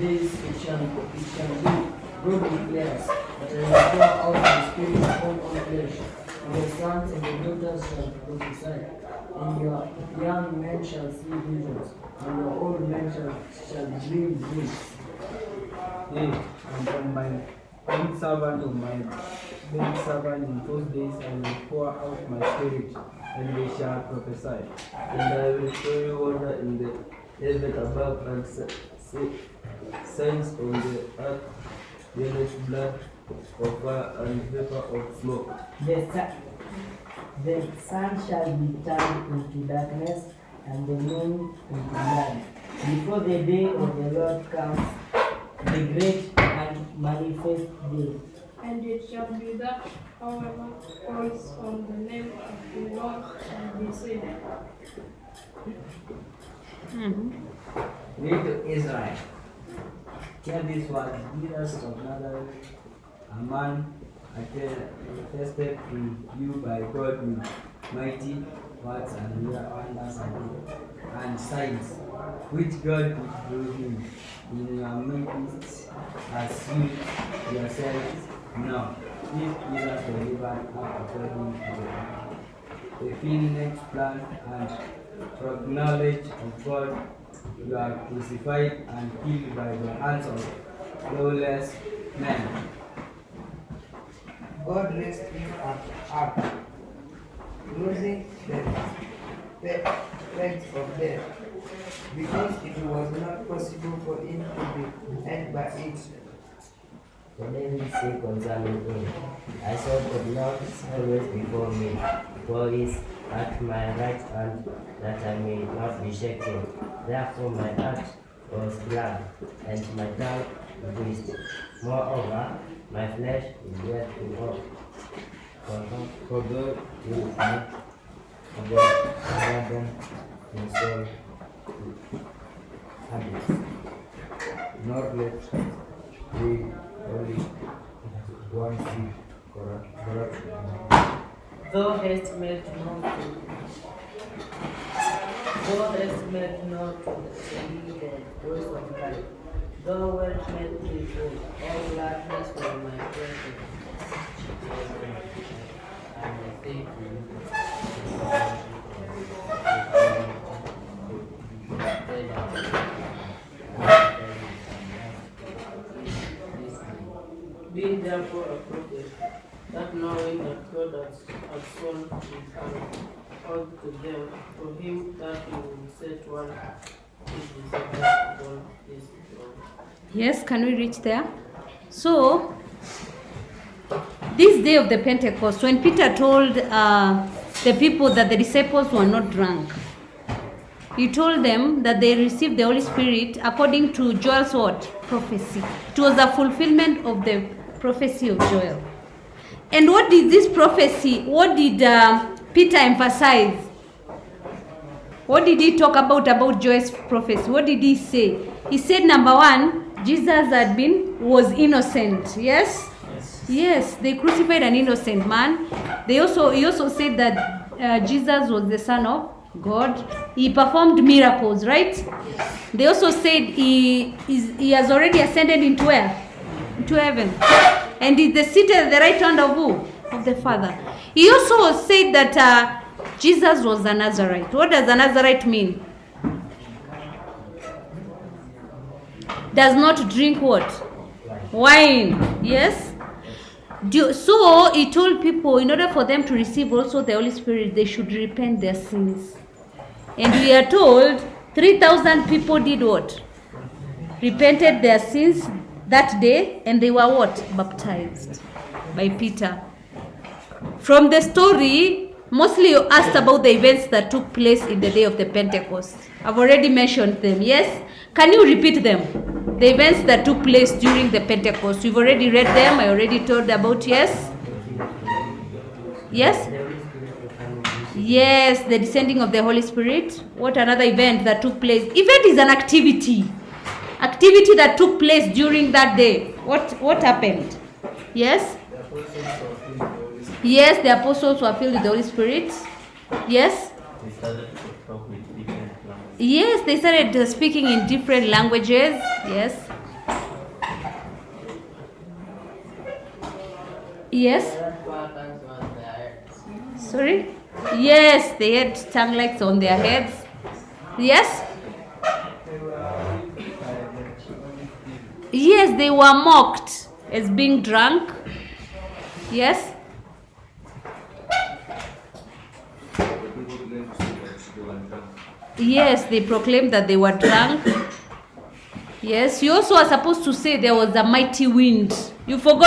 this it shall be, God declares, that I will pour out the Spirit upon all flesh. And your sons and your daughters shall prophesy, and your young men shall see visions, and your old men shall dream dreams. Yea, and on my own servant, of my maid servant, in those days I will pour out my Spirit, and they shall prophesy. And I will show you wonder in the heaven above, and signs on the earth, yellowish blood of fire and vapor of smoke. The sun shall be turned into darkness, and the moon into blood, before the day of the Lord comes, the great and manifest day. And it shall be that whoever calls on the name of the Lord shall be saved. Read to Israel. Hear this word, Jesus of Nazareth, a man attested to you by God with mighty works and wonders and signs, which God did through him in your midst, as you yourselves know. This Jesus delivered up according to the Phoenix plan and from knowledge of God. You are crucified and killed by the hands of lawless men. God raised him up, losing the plagues of death, because it was not possible for him to be held by it. For David said concerning him, I saw the Lord always before me, for he is at my right hand, that I may not be shaken. Therefore my heart was glad, and my tongue rejoiced. Moreover, my flesh is yet in hope. For God will not abandon himself to habits, nor let the Holy One see corruption. Thou hast made known to me the voice of life. Thou wilt make me full, all gladness for my presence. And I thank you. Be therefore a prophet, that knowing that God has sworn his oath to them, to him that he will set one is the upon his throne. Yes, can we reach there? So, this day of the Pentecost, when Peter told the people that the disciples were not drunk, he told them that they received the Holy Spirit according to Joel's what? Prophecy. It was a fulfillment of the prophecy of Joel. And what did this prophecy, what did Peter emphasize? What did he talk about Joel's prophecy? What did he say? He said, number one, Jesus was innocent. Yes? Yes, they crucified an innocent man. He also said that Jesus was the Son of God. He performed miracles, right? They also said he has already ascended into where? Into heaven. And is seated at the right hand of who? Of the Father. He also said that Jesus was a Nazarite. What does a Nazarite mean? Does not drink what? Wine. Yes? So he told people, in order for them to receive also the Holy Spirit, they should repent their sins. And we are told 3,000 people did what? Repented their sins that day, and they were what? Baptized by Peter. From the story, mostly you asked about the events that took place in the day of the Pentecost. I've already mentioned them, yes? Can you repeat them? The events that took place during the Pentecost. You've already read them, I already told about, yes? Yes? Yes, the descending of the Holy Spirit. What another event that took place? Event is an activity. Activity that took place during that day. What happened? Yes? Yes, the apostles were filled with the Holy Spirit. Yes? They started to talk with different languages. Yes, they started speaking in different languages. Yes? Yes. Sorry? Yes, they had tongue lights on their heads. Yes? Yes, they were mocked as being drunk. Yes? Yes, they proclaimed that they were drunk. Yes, you also are supposed to say there was a mighty wind. You forgot.